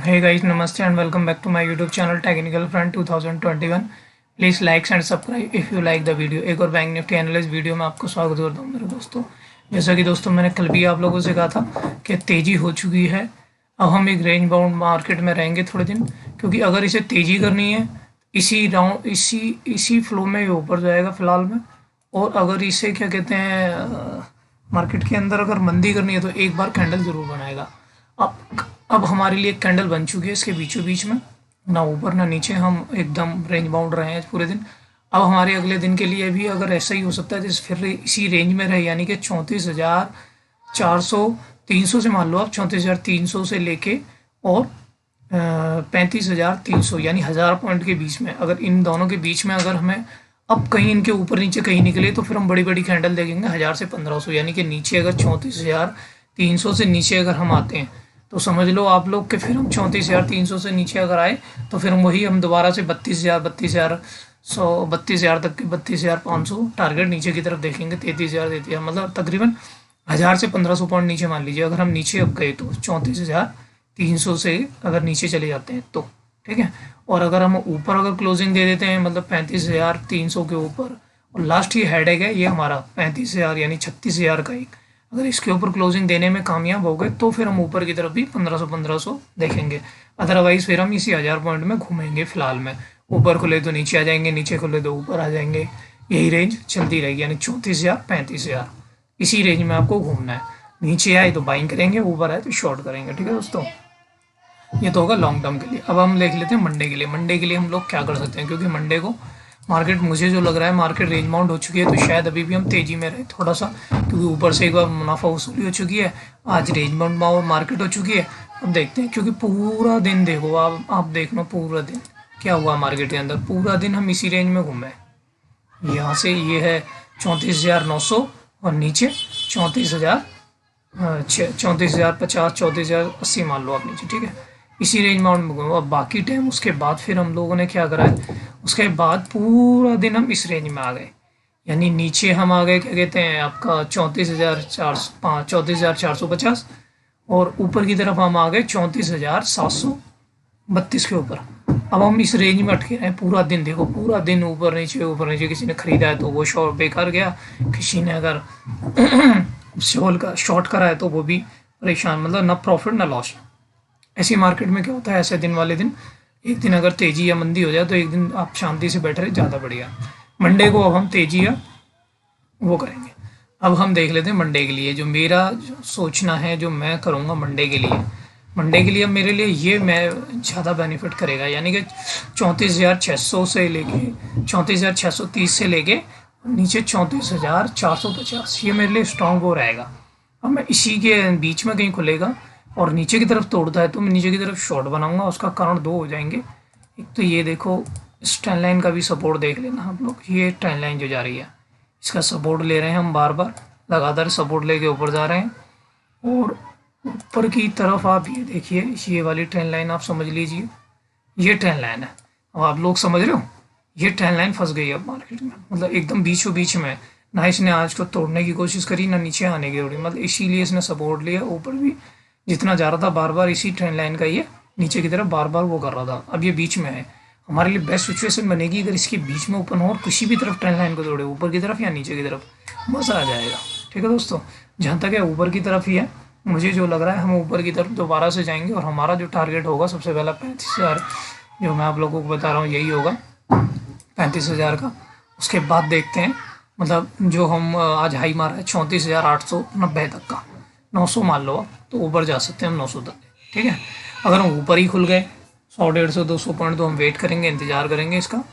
Hey guys, namaste and welcome back to my YouTube channel Technical Front 2021. Please likes and subscribe if you like the video. एक और bank Nifty analyst video में आपको स्वागत करता हूँ मेरे दोस्तों। जैसा कि दोस्तों मैंने कल भी आप लोगों से कहा था कि तेज़ी हो चुकी है। अब हम एक रेंज बाउंड मार्केट में रहेंगे थोड़े दिन, क्योंकि अगर इसे तेज़ी करनी है इसी फ्लो में ये ऊपर जाएगा फ़िलहाल में। और अगर इसे क्या कहते हैं मार्केट के अंदर अगर मंदी करनी है तो एक बार कैंडल ज़रूर बनाएगा। अब हमारे लिए एक कैंडल बन चुकी है इसके बीचों बीच में, ना ऊपर ना नीचे, हम एकदम रेंज बाउंड रहे हैं पूरे दिन। अब हमारे अगले दिन के लिए भी अगर ऐसा ही हो सकता है तो फिर इसी रेंज में रहे, यानी कि 34,400 300 से मान लो आप 34,300 से लेके और 35,300 यानी 1000 पॉइंट के बीच में, अगर इन दोनों के बीच में अगर हमें अब कहीं इनके ऊपर नीचे कहीं निकले तो फिर हम बड़ी बड़ी कैंडल देखेंगे 1000 से 1500, यानी कि नीचे अगर 34,300 से नीचे अगर हम आते हैं तो समझ लो आप लोग कि फिर हम 34,300 से नीचे अगर आए तो फिर हम दोबारा से 32,000 तक के 32,500 टारगेट नीचे की तरफ देखेंगे। 33,000 मतलब तकरीबन 1000 से 1500 पॉइंट नीचे मान लीजिए। अगर हम नीचे अब गए तो 34,300 से अगर नीचे चले जाते हैं तो ठीक है। और अगर हम ऊपर अगर क्लोजिंग दे देते हैं मतलब 35,300 के ऊपर, और लास्ट ये हेडेक है ये हमारा 35,000 यानी 36,000 का एक, अगर इसके ऊपर क्लोजिंग देने में कामयाब हो गए तो फिर हम ऊपर की तरफ भी 1500 देखेंगे। अदरवाइज फिर हम इसी 1000 पॉइंट में घूमेंगे फिलहाल में। ऊपर खुले तो नीचे आ जाएंगे, नीचे खुले तो ऊपर आ जाएंगे। यही रेंज चलती रहेगी, यानी 34,000 35,000 इसी रेंज में आपको घूमना है। नीचे आए तो बाइंग करेंगे, ऊपर आए तो शॉर्ट करेंगे। ठीक है दोस्तों, ये तो होगा लॉन्ग टर्म के लिए। अब हम देख लेते हैं मंडे के लिए। मंडे के लिए हम लोग क्या कर सकते हैं, क्योंकि मंडे को मार्केट, मुझे जो लग रहा है मार्केट रेंज बाउंड हो चुकी है, तो शायद अभी भी हम तेज़ी में रहे थोड़ा सा, क्योंकि ऊपर से एक बार मुनाफा वसूली हो चुकी है। आज रेंज बाउंड मार्केट हो चुकी है। अब देखते हैं, क्योंकि पूरा दिन देखो आप देख लो पूरा दिन क्या हुआ मार्केट के अंदर। पूरा दिन हम इसी रेंज में घूमे। यहाँ से ये है 34,900 और नीचे 34,000 34,050 34,080 मान लो आप नीचे। ठीक है, इसी रेंज में घूमे। अब बाकी टाइम उसके बाद फिर हम लोगों ने क्या करा है, उसके बाद पूरा दिन हम इस रेंज में आ गए, यानी नीचे हम आ गए क्या कहते हैं आपका 34,450 और ऊपर की तरफ हम आ गए 34,732 के ऊपर। अब हम इस रेंज में अटके रहे पूरा दिन। देखो पूरा दिन ऊपर नीचे, किसी ने खरीदा है तो वो शॉर्ट बेकार गया, किसी ने अगर शॉर्ट करा है तो वो भी परेशान, मतलब ना प्रॉफिट ना लॉस। ऐसी मार्केट में क्या होता है, ऐसे दिन वाले दिन, एक दिन अगर तेजी या मंदी हो जाए तो एक दिन आप शांति से बैठे रहे, ज़्यादा बढ़िया। मंडे को अब हम तेजी या वो करेंगे। अब हम देख लेते हैं मंडे के लिए जो मेरा सोचना है, जो मैं करूँगा मंडे के लिए। मंडे के लिए अब मेरे लिए ये मैं ज़्यादा बेनिफिट करेगा, यानी कि 34,600 से लेके 34,630 से लेके नीचे 34,450, ये मेरे लिए स्ट्रॉन्ग वो रहेगा। अब मैं इसी के बीच में कहीं खुलेगा और नीचे की तरफ तोड़ता है तो मैं नीचे की तरफ शॉर्ट बनाऊंगा। उसका कारण दो हो जाएंगे। एक तो ये देखो, इस ट्रेंड लाइन का भी सपोर्ट देख लेना आप लोग। ये ट्रेंड लाइन जो जा रही है इसका सपोर्ट ले रहे हैं हम, बार बार लगातार सपोर्ट लेके ऊपर जा रहे हैं। और ऊपर की तरफ आप ये देखिए, ये वाली ट्रेंड लाइन आप समझ लीजिए, ये ट्रेंड लाइन है। अब आप लोग समझ रहे हो, ये ट्रेंड लाइन फंस गई अब मार्केट में, मतलब एकदम बीचों बीच में। ना इसने आज को तोड़ने की कोशिश करी, ना नीचे आने की, मतलब इसीलिए इसने सपोर्ट लिया। ऊपर भी जितना जा रहा था बार बार इसी ट्रेंड लाइन का ये नीचे की तरफ बार बार वो कर रहा था। अब ये बीच में है, हमारे लिए बेस्ट सिचुएशन बनेगी अगर इसके बीच में ओपन हो और किसी भी तरफ ट्रेंड लाइन को तोड़े, ऊपर की तरफ या नीचे की तरफ, मज़ा आ जाएगा। ठीक है दोस्तों, जहाँ तक है ऊपर की तरफ ही है, मुझे जो लग रहा है हम ऊपर की तरफ दोबारा से जाएंगे। और हमारा जो टारगेट होगा सबसे पहला 35,000, जो मैं आप लोगों को बता रहा हूँ यही होगा 35,000 का। उसके बाद देखते हैं, मतलब जो हम आज हाई मारा है 34,890 तक का, 900 मान लो आप, तो ऊपर जा सकते हैं हम 900 तक। ठीक है, अगर हम ऊपर ही खुल गए 100 150 200 पॉइंट तो हम वेट करेंगे, इंतज़ार करेंगे इसका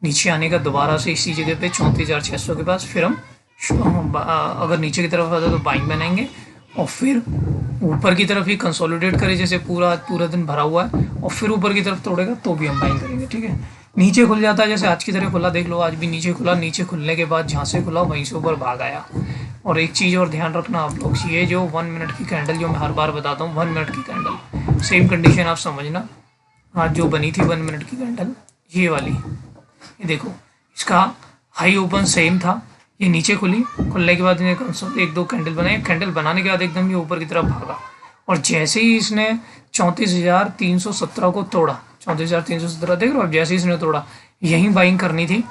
नीचे आने का दोबारा से इसी जगह पे 34,600 के पास। फिर हम अगर नीचे की तरफ आता तो बाइंग बनाएंगे और फिर ऊपर की तरफ ही कंसोलिडेट करें, जैसे पूरा दिन भरा हुआ है, और फिर ऊपर की तरफ तोड़ेगा तो भी हम बाइंग करेंगे। ठीक है, नीचे खुल जाता है जैसे आज की तरह खुला, देख लो आज भी नीचे खुला, नीचे खुलने के बाद जहाँ से खुला वहीं से ऊपर भाग आया। और एक चीज़ और ध्यान रखना आप लोग, ये जो 1 मिनट की कैंडल जो मैं हर बार बताता हूँ, 1 मिनट की कैंडल सेम कंडीशन आप समझना। आज जो बनी थी 1 मिनट की कैंडल ये वाली, ये देखो इसका हाई ओपन सेम था, ये नीचे खुली, खुलने के बाद इन्हें एक दो कैंडल बनाए, कैंडल बनाने के बाद एकदम ये ऊपर की तरफ भागा और जैसे ही इसने 34,317 को तोड़ा, 34,317 देख रहे हो, अब जैसे ही इसने तोड़ा यहीं बाइंग करनी थी।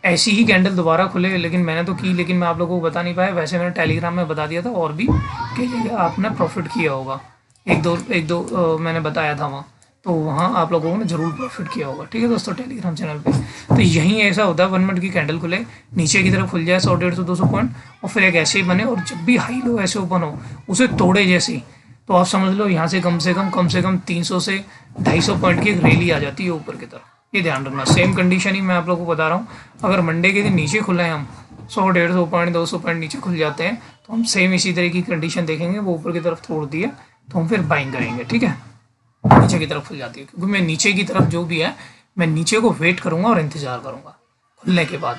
ऐसी ही कैंडल दोबारा खुले, लेकिन मैंने तो की, लेकिन मैं आप लोगों को बता नहीं पाया। वैसे मैंने टेलीग्राम में बता दिया था, और भी कई जगह आपने प्रॉफिट किया होगा, एक दो मैंने बताया था वहाँ, तो वहाँ आप लोगों ने ज़रूर प्रॉफिट किया होगा। ठीक है दोस्तों, टेलीग्राम चैनल पे। तो यहीं ऐसा होता है, 1 मिनट की कैंडल खुले, नीचे की तरफ खुल जाए 100, 150, 200 पॉइंट, और फिर एक ऐसे ही बने, और जब भी हाई लो ऐसे ओपन हो उसे तोड़े जैसे ही, तो आप समझ लो यहाँ से कम से कम 300 से 250 पॉइंट की एक रैली आ जाती है ऊपर की तरफ। ये ध्यान रखना। सेम कंडीशन ही मैं आप लोगों को बता रहा हूँ। अगर मंडे के दिन नीचे खुले हैं हम 100, 150 पॉइंट, 200 पॉइंट नीचे खुल जाते हैं, तो हम सेम इसी तरह की कंडीशन देखेंगे, वो ऊपर की तरफ तोड़ दिया तो हम फिर बाइंग करेंगे। ठीक है, नीचे की तरफ खुल जाती है, क्योंकि मैं नीचे की तरफ जो भी है, मैं नीचे को वेट करूंगा और इंतजार करूंगा खुलने के बाद।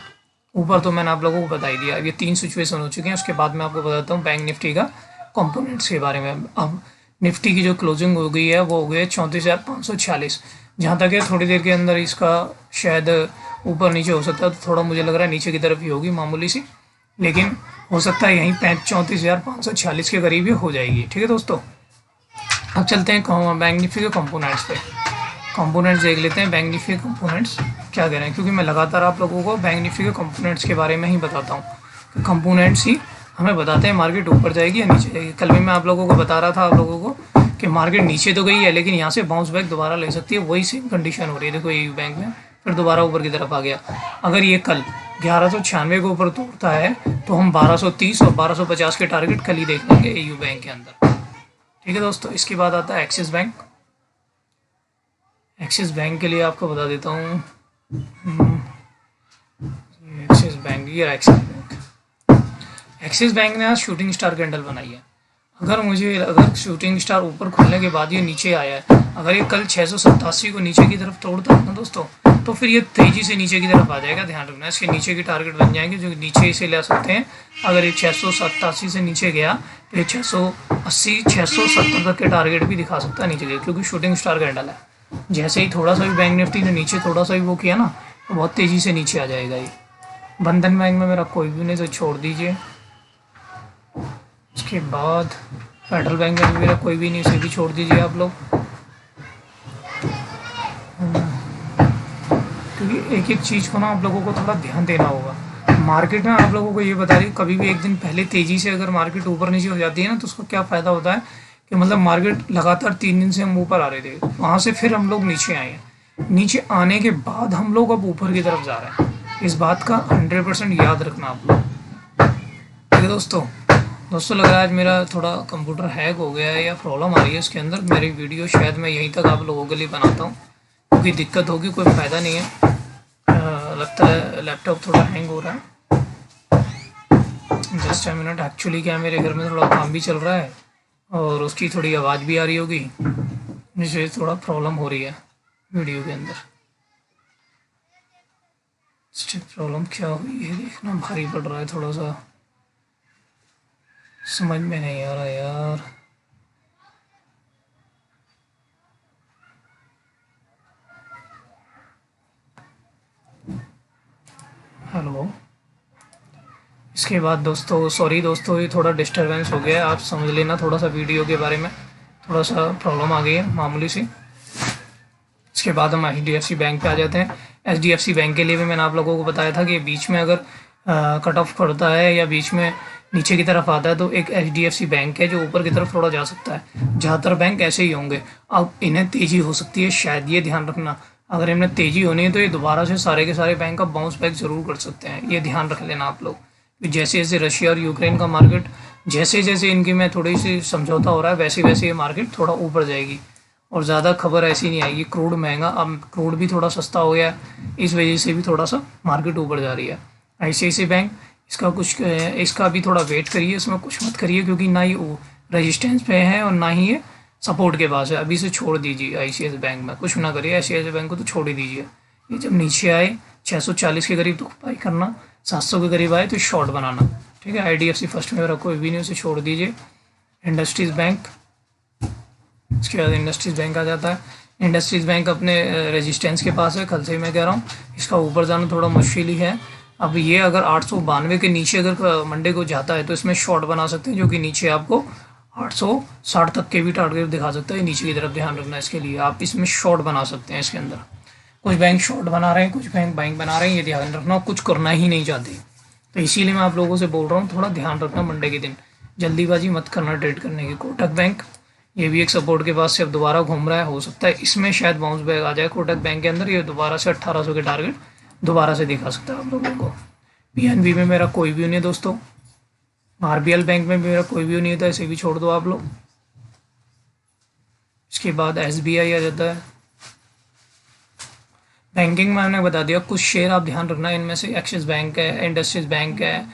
ऊपर तो मैंने आप लोगों को बता ही दिया। ये 3 सिचुएशन हो चुके हैं। उसके बाद मैं आपको बताता हूँ बैंक निफ्टी का कंपोनेंट्स के बारे में। अब निफ्टी की जो क्लोजिंग हो गई है वो हो गई है 34,546। जहाँ तक है थोड़ी देर के अंदर इसका शायद ऊपर नीचे हो सकता है, तो थोड़ा मुझे लग रहा है नीचे की तरफ ही होगी मामूली सी, लेकिन हो सकता है यहीं 34,546 के करीब ही हो जाएगी। ठीक है दोस्तों, अब चलते हैं बैंक निफ्टी के कंपोनेंट्स पे। कंपोनेंट्स देख लेते हैं, बैंक निफ्टी के कंपोनेंट्स क्या कह रहे हैं, क्योंकि मैं लगातार आप लोगों को बैंक निफ्टी के कंपोनेंट्स के बारे में ही बताता हूँ। कंपोनेंट्स ही हमें बताते हैं मार्केट ऊपर जाएगी या नीचे जाएगी। कल भी मैं आप लोगों को बता रहा था आप लोगों को कि मार्केट नीचे तो गई है, लेकिन यहाँ से बाउंस बैक दोबारा ले सकती है। वही सेम कंडीशन हो रही है, देखो ये बैंक में फिर दोबारा ऊपर की तरफ आ गया। अगर ये कल 1196 के ऊपर तोड़ता है तो हम 1230 और 1250 के टारगेट कल ही देख लेंगे एयू बैंक के अंदर। ठीक है दोस्तों, इसके बाद आता है एक्सिस बैंक। एक्सिस बैंक के लिए आपको बता देता हूँ, एक्सिस बैंक, ये एक्सिस बैंक ने आज शूटिंग स्टार कैंडल बनाई है। अगर शूटिंग स्टार ऊपर खुलने के बाद ये नीचे आया है, अगर ये कल 687 को नीचे की तरफ तोड़ता है ना दोस्तों, तो फिर ये तेजी से नीचे की तरफ आ जाएगा। ध्यान रखना, इसके नीचे की टारगेट बन जाएंगे, जो नीचे इसे ले सकते हैं। अगर ये 687 से नीचे गया तो ये 680, 670 तक के टारगेट भी दिखा सकता है नीचे गया, क्योंकि शूटिंग स्टार कैंडल है। जैसे ही थोड़ा सा भी बैंक निफ्टी ने नीचे थोड़ा सा भी वो किया ना, तो बहुत तेज़ी से नीचे आ जाएगा ये। बंधन बैंक में मेरा कोई भी नहीं, तो छोड़ दीजिए। उसके बाद फेडरल बैंक में भी मेरा कोई भी नहीं, उसे भी छोड़ दीजिए आप लोग, क्योंकि एक एक चीज़ को ना आप लोगों को थोड़ा ध्यान देना होगा। मार्केट ना आप लोगों को ये बता रही है, कभी भी एक दिन पहले तेज़ी से अगर मार्केट ऊपर नीचे हो जाती है ना, तो उसका क्या फ़ायदा होता है कि मतलब मार्केट लगातार 3 दिन से हम ऊपर आ रहे थे, वहाँ से फिर हम लोग नीचे आए हैं। नीचे आने के बाद हम लोग अब ऊपर की तरफ जा रहे हैं। इस बात का 100% याद रखना आप लोग। ठीक है दोस्तों, लग रहा है आज मेरा थोड़ा कंप्यूटर हैक हो गया है या प्रॉब्लम आ रही है उसके अंदर। मेरी वीडियो शायद मैं यहीं तक आप लोगों के लिए बनाता हूँ, क्योंकि दिक्कत होगी कोई फ़ायदा नहीं है। लगता है लैपटॉप थोड़ा हैंग हो रहा है। जस्ट अ मिनट, एक्चुअली क्या मेरे घर में थोड़ा काम भी चल रहा है और उसकी थोड़ी आवाज़ भी आ रही होगी, जिससे थोड़ा प्रॉब्लम हो रही है वीडियो के अंदर। प्रॉब्लम क्या हुई है देखना, भारी पड़ रहा है थोड़ा सा, समझ में नहीं आ रहा यार। हेलो, इसके बाद दोस्तों, सॉरी दोस्तों, ये थोड़ा डिस्टरबेंस हो गया है, आप समझ लेना। थोड़ा सा वीडियो के बारे में थोड़ा सा प्रॉब्लम आ गई है मामूली सी। इसके बाद हम HDFC बैंक पे आ जाते हैं। HDFC बैंक के लिए भी मैंने आप लोगों को बताया था कि बीच में अगर कट ऑफ करता है या बीच में नीचे की तरफ आता है, तो एक HDFC बैंक है जो ऊपर की तरफ थोड़ा जा सकता है। ज़्यादातर बैंक ऐसे ही होंगे। अब इन्हें तेज़ी हो सकती है शायद, ये ध्यान रखना। अगर इन्हें तेज़ी होनी है तो ये दोबारा से सारे के सारे बैंक का बाउंस बैक ज़रूर कर सकते हैं, ये ध्यान रख लेना आप लोग। जैसे जैसे रशिया और यूक्रेन का मार्केट, जैसे जैसे इनकी में थोड़ी सी समझौता हो रहा है, वैसे वैसे ये मार्केट थोड़ा ऊपर जाएगी और ज़्यादा खबर ऐसी नहीं आएगी। क्रूड महंगा, अब क्रूड भी थोड़ा सस्ता हो गया है, इस वजह से भी थोड़ा सा मार्केट ऊपर जा रही है। ICICI बैंक, इसका भी थोड़ा वेट करिए, इसमें कुछ मत करिए, क्योंकि ना ही वो रेजिस्टेंस पे है और ना ही ये सपोर्ट के पास है। अभी से छोड़ दीजिए ICICI बैंक में, कुछ ना करिए। ICICI बैंक को तो छोड़ ही दीजिए। ये जब नीचे आए 640 के करीब तो बाई करना, 700 के करीब आए तो शॉर्ट बनाना। ठीक है, IDFC फर्स्ट में मेरा कोई भी नहीं, उसे छोड़ दीजिए। इंडस्ट्रीज़ बैंक, इसके बाद इंडस्ट्रीज़ बैंक आ जाता है। इंडस्ट्रीज़ बैंक अपने रेजिस्टेंस के पास है, कल से ही मैं कह रहा हूँ, इसका ऊपर जाना थोड़ा मुश्किल ही है। अब ये अगर 892 के नीचे अगर मंडे को जाता है तो इसमें शॉर्ट बना सकते हैं, जो कि नीचे आपको 860 तक के भी टारगेट दिखा सकता है नीचे की तरफ, ध्यान रखना इसके लिए। आप इसमें शॉर्ट बना सकते हैं इसके अंदर। कुछ बैंक शॉर्ट बना रहे हैं, कुछ बैंक बाइंग बना रहे हैं, ये ध्यान रखना। कुछ करना ही नहीं चाहते, तो इसीलिए मैं आप लोगों से बोल रहा हूँ थोड़ा ध्यान रखना मंडे के दिन, जल्दीबाजी मत करना ट्रेड करने की। कोटक बैंक ये भी एक सपोर्ट के पास से अब दोबारा घूम रहा है, हो सकता है इसमें शायद बाउंस बैक आ जाए कोटक बैंक के अंदर। ये दोबारा से 1800 के टारगेट दोबारा से दिखा सकता है आप लोगों को। पीएनबी में मेरा कोई भी नहीं है दोस्तों, आरबीएल बैंक में भी मेरा कोई भी नहीं होता, इसे भी छोड़ दो आप लोग। इसके बाद एसबीआई आ जाता है। बैंकिंग में मैंने बता दिया, कुछ शेयर आप ध्यान रखना, इनमें से एक्सिस बैंक है, इंडस्ट्रीज बैंक है,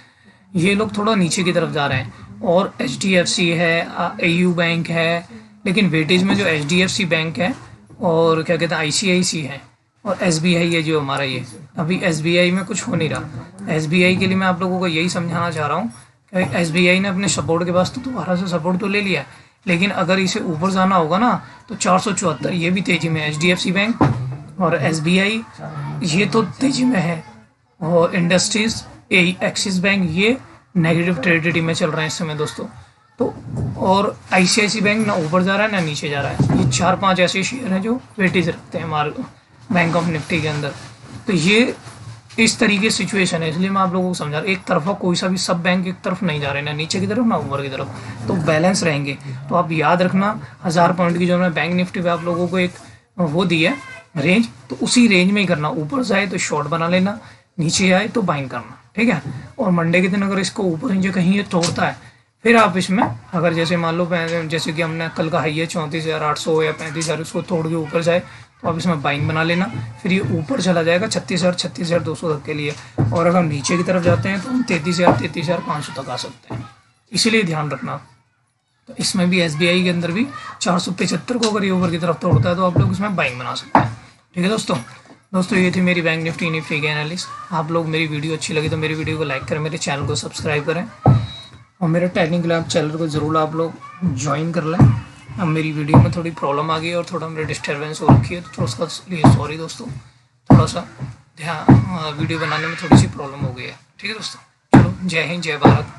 ये लोग थोड़ा नीचे की तरफ जा रहे हैं। और एचडीएफसी है, एयू बैंक है, लेकिन वेटेज में जो एचडीएफसी बैंक है और क्या कहते हैं आईसीआईसी है और एसबीआई है जो हमारा, ये अभी एसबीआई में कुछ हो नहीं रहा। एसबीआई के लिए मैं आप लोगों को यही समझाना चाह रहा हूँ कि एसबीआई ने अपने सपोर्ट के पास तो दोबारा से सपोर्ट तो ले लिया है, लेकिन अगर इसे ऊपर जाना होगा ना तो 474, ये भी तेजी में है। एचडीएफसी बैंक और एसबीआई ये तो तेजी में है, और इंडस्ट्रीज एक्सिस बैंक ये नेगेटिव टेरिटरी में चल रहे हैं इस समय दोस्तों। तो और आईसीआईसी बैंक ना ऊपर जा रहा है ना नीचे जा रहा है। ये 4-5 ऐसे शेयर हैं जो वेटेज रखते हैं हमारे बैंक ऑफ निफ्टी के अंदर। तो ये इस तरीके की सिचुएशन है, इसलिए मैं आप लोगों को समझा रहा हूँ। एक तरफा कोई सा भी सब बैंक एक तरफ नहीं जा रहे, ना नीचे की तरफ ना ऊपर की तरफ, तो बैलेंस रहेंगे। तो आप याद रखना 1000 पॉइंट की जो मैं बैंक निफ्टी पे आप लोगों को एक वो दी है रेंज, तो उसी रेंज में ही करना। ऊपर जाए तो शॉर्ट बना लेना, नीचे आए तो बाइंग करना, ठीक है। और मंडे के दिन अगर इसको ऊपर नीचे कहीं ये तोड़ता है, फिर आप इसमें अगर जैसे मान लो जैसे कि हमने कल का हाई है 34,800 या 35,000, उसको तोड़ के ऊपर जाए तो आप इसमें बाइंग बना लेना। फिर ये ऊपर चला जाएगा 36,000 36,200 तक के लिए, और अगर हम नीचे की तरफ जाते हैं तो हम 33,000 33,500 तक आ सकते हैं, इसीलिए ध्यान रखना। तो इसमें भी एसबीआई के अंदर भी 475 को अगर ये ऊपर की तरफ तोड़ता है तो आप लोग इसमें बाइंग बना सकते हैं, ठीक है दोस्तों ये थी मेरी बैंक निफ्टी की एनालिसिस। आप लोग मेरी वीडियो अच्छी लगी तो मेरी वीडियो को लाइक करें, मेरे चैनल को सब्सक्राइब करें, और मेरे टेक्निकल चैनल को ज़रूर आप लोग ज्वाइन कर लें। अब मेरी वीडियो में थोड़ी प्रॉब्लम आ गई और थोड़ा मेरी डिस्टर्बेंस हो रखी है, तो थोड़ा उसका लिए सॉरी दोस्तों, थोड़ा सा ध्यान वीडियो बनाने में थोड़ी सी प्रॉब्लम हो गई है, ठीक है दोस्तों। चलो, जय हिंद, जय भारत।